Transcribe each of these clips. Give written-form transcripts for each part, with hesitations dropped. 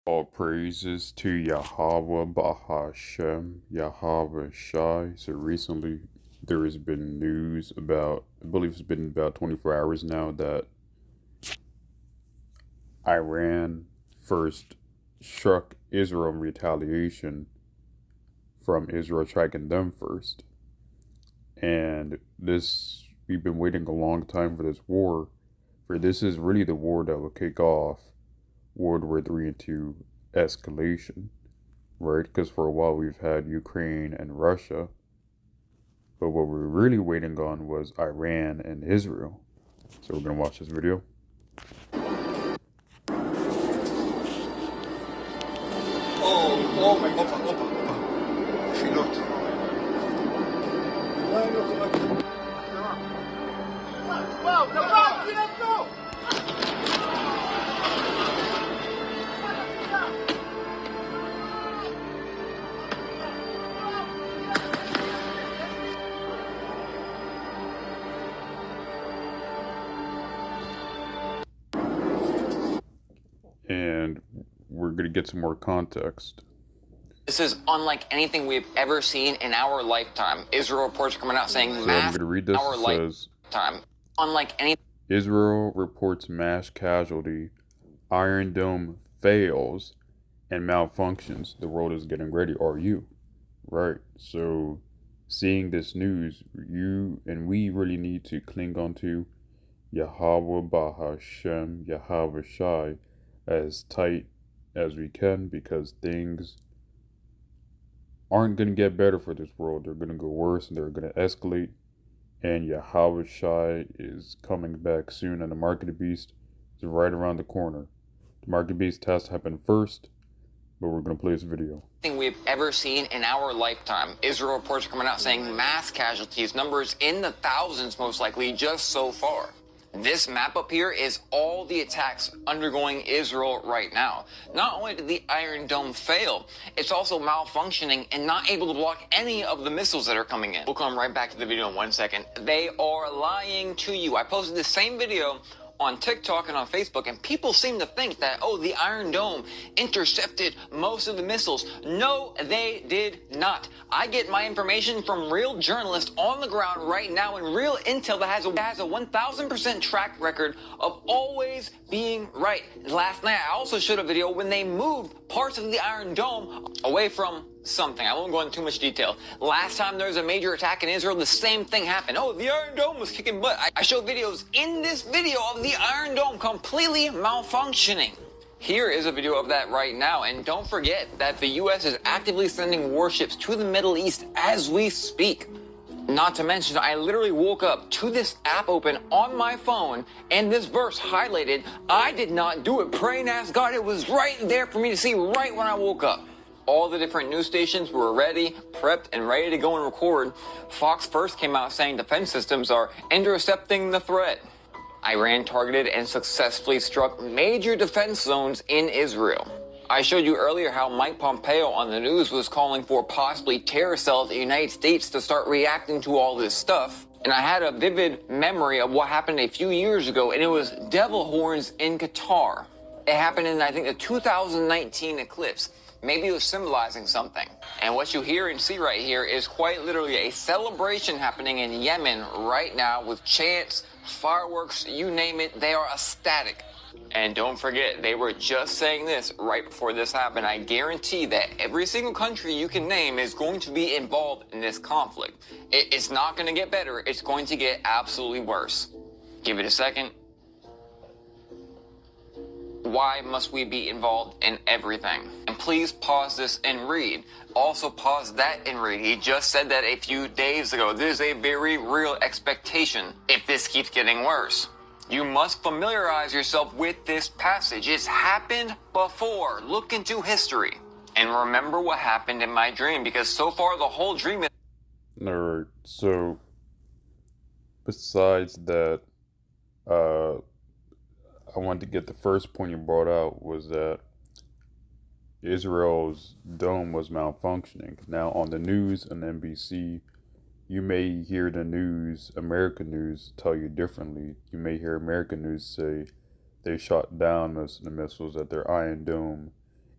All praises to Yahweh Bahashem, Yahweh Shai. So recently there has been news about, I believe it's been about 24 hours now, that Iran first struck Israel in retaliation from Israel striking them first. And we've been waiting a long time for this war, for this is really the war that will kick off World War III into escalation, right? Because for a while we've had Ukraine and Russia, but what we're really waiting on was Iran and Israel. So we're gonna watch this video. Oh my God, opa. Tefilot. And we're gonna get some more context. This is unlike anything we've ever seen in our lifetime. Israel reports are coming out saying So I'm gonna read this. Our It says, lifetime. Unlike any Israel reports mass casualty, Iron Dome fails, and malfunctions. The world is getting ready. Are you? Right. So seeing this news, you and we really need to cling on to Yahweh Bahashem, Yahweh Shai, as tight as we can, because things aren't going to get better for this world. They're going to go worse and they're going to escalate. And Yahweh Shai is coming back soon, and the Mark of the Beast is right around the corner. The Mark of the Beast has to happen first, but we're going to play this video. thing we've ever seen in our lifetime. Israel reports are coming out saying mass casualties, numbers in the thousands most likely, just so far. This map up here is all the attacks undergoing Israel right now. Not only did the Iron Dome fail, it's also malfunctioning and not able to block any of the missiles that are coming in. We'll come right back to the video in 1 second. They are lying to you. I posted the same video on TikTok and on Facebook, and people seem to think that, oh, the Iron Dome intercepted most of the missiles. No, they did not. I get my information from real journalists on the ground right now, and real intel that has a 1,000% track record of always being right. Last night, I also showed a video when they moved parts of the Iron Dome away from something. I won't go into too much detail. Last time there was a major attack in Israel, the same thing happened. Oh, the Iron Dome was kicking butt. I showed videos in this video of the Iron Dome completely malfunctioning. Here is a video of that right now. And don't forget that the U.S. is actively sending warships to the Middle East as we speak. Not to mention, I literally woke up to this app open on my phone and this verse highlighted. I did not do it. Pray and ask God. It was right there for me to see right when I woke up. All the different news stations were ready, prepped, and ready to go and record. Fox first came out saying defense systems are intercepting the threat. Iran targeted and successfully struck major defense zones in Israel. I showed you earlier how Mike Pompeo on the news was calling for possibly terror cells in the United States to start reacting to all this stuff. And I had a vivid memory of what happened a few years ago, and it was devil horns in Qatar. It happened in, I think, the 2019 eclipse. Maybe it was symbolizing something. And what you hear and see right here is quite literally a celebration happening in Yemen right now with chants, fireworks, you name it, they are ecstatic. And don't forget, they were just saying this right before this happened. I guarantee that every single country you can name is going to be involved in this conflict. It's not going to get better. It's going to get absolutely worse. Give it a second. Why must we be involved in everything? And please pause this and read. Also pause that and read. He just said that a few days ago. This is a very real expectation if this keeps getting worse. You must familiarize yourself with this passage. It's happened before. Look into history. And remember what happened in my dream, because so far the whole dream is... Alright, so besides that, I wanted to get the first point you brought out was that Israel's dome was malfunctioning. Now on the news on NBC, you may hear the news, American news, tell you differently. You may hear American news say they shot down most of the missiles at their Iron Dome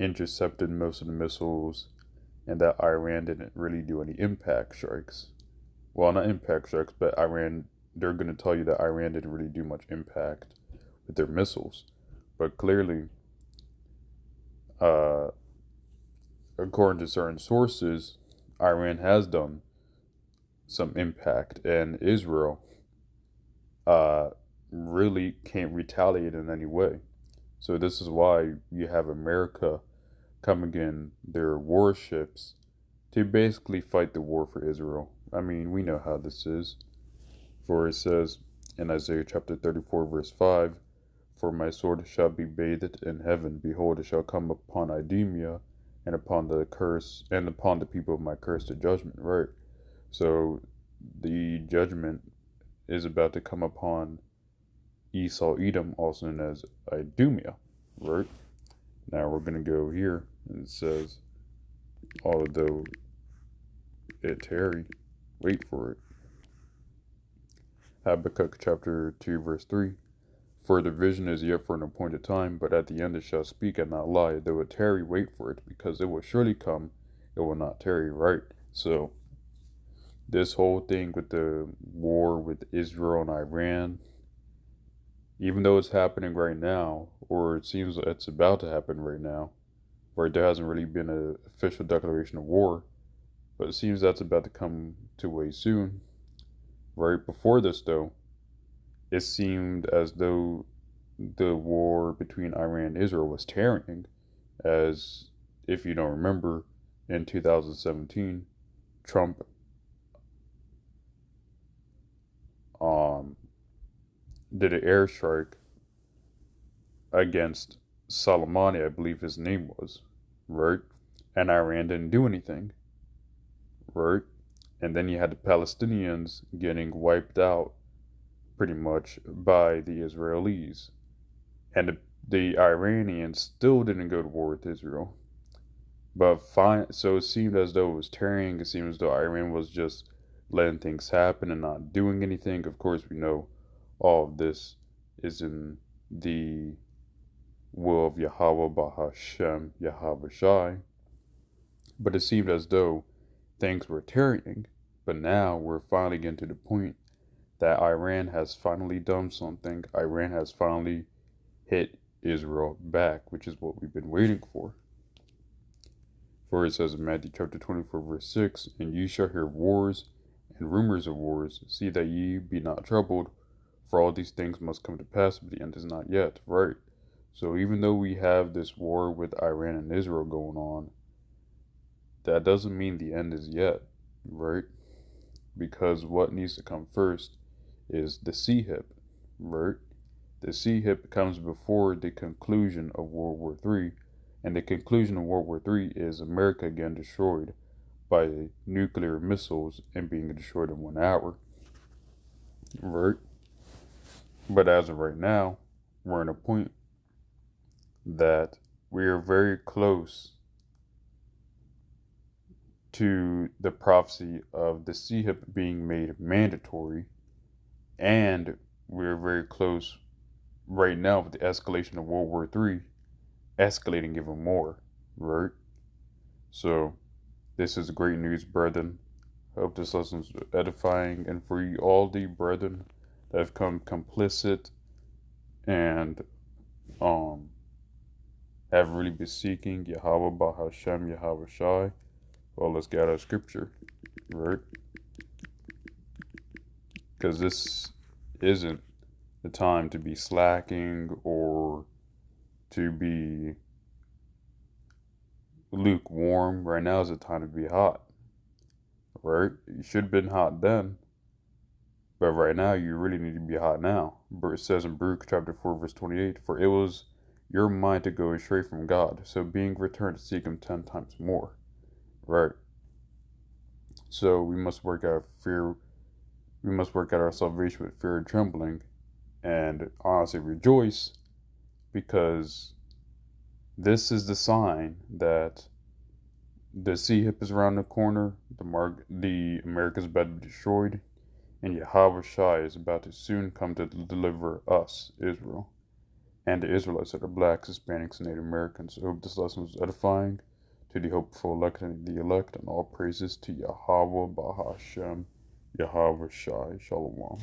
intercepted most of the missiles and that Iran didn't really do any impact strikes. Well, not impact strikes, but they're going to tell you that Iran didn't really do much impact with their missiles. But clearly, according to certain sources, Iran has done some impact, and Israel really can't retaliate in any way. So this is why you have America coming in their warships to basically fight the war for Israel. I mean, we know how this is. For it says in Isaiah chapter 34, verse 5, "For my sword shall be bathed in heaven. Behold, it shall come upon Idumea, and upon the curse, and upon the people of my curse to judgment." Right? So the judgment is about to come upon Esau Edom, also known as Idumea. Right? Now we're going to go here, and it says, although it tarry, wait for it. Habakkuk chapter 2, verse 3. "For the vision is yet for an appointed time, but at the end it shall speak and not lie. Though it tarry, wait for it, because it will surely come, it will not tarry." Right? So, this whole thing with the war with Israel and Iran, even though it's happening right now, or it seems it's about to happen right now, where there hasn't really been an official declaration of war, but it seems that's about to come to way soon. Right before this, though, it seemed as though the war between Iran and Israel was tearing, as if you don't remember, in 2017, Trump did an airstrike against Soleimani, I believe his name was, right? And Iran didn't do anything, right? And then you had the Palestinians getting wiped out pretty much by the Israelis. And the Iranians still didn't go to war with Israel. But fine, so it seemed as though it was tearing. It seemed as though Iran was just letting things happen and not doing anything. Of course, we know all of this is in the will of Yahweh Bahashem Yahweh Shai. But it seemed as though things were tarrying. But now we're finally getting to the point that Iran has finally done something. Iran has finally hit Israel back, which is what we've been waiting for. For it says in Matthew chapter 24, verse 6, "And ye shall hear wars and rumors of wars. See that ye be not troubled, for all these things must come to pass, but the end is not yet." Right? So even though we have this war with Iran and Israel going on, that doesn't mean the end is yet, right? Because what needs to come first is the CHIP, right? The CHIP comes before the conclusion of World War III, and the conclusion of World War III is America getting destroyed by nuclear missiles and being destroyed in 1 hour, right? But as of right now, we're in a point that we are very close to the prophecy of the CHIP being made mandatory, and we're very close right now with the escalation of World War III escalating even more, right? So this is great news, brethren. Hope this lesson is edifying, and for you all the brethren that have come complicit and have really been seeking Yahweh Bahashem Yahweh Shai. Well, let's get out of scripture, right? Because this isn't the time to be slacking or to be lukewarm. Right now is the time to be hot, right? You should have been hot then, but right now you really need to be hot now. It says in Baruch chapter 4, verse 28, "For it was your mind to go astray from God, so being returned to seek him 10 times more." Right? So we must work out fear. We must work out our salvation with fear and trembling, and honestly rejoice, because this is the sign that the CHIP is around the corner, the America's about to be destroyed, and Yahweh Shai is about to soon come to deliver us, Israel. and the Israelites that are blacks, Hispanics, and Native Americans. I hope this lesson was edifying to the hopeful elect and the elect, and all praises to Yahweh Bahashem, Yahweh Shai, Shalom.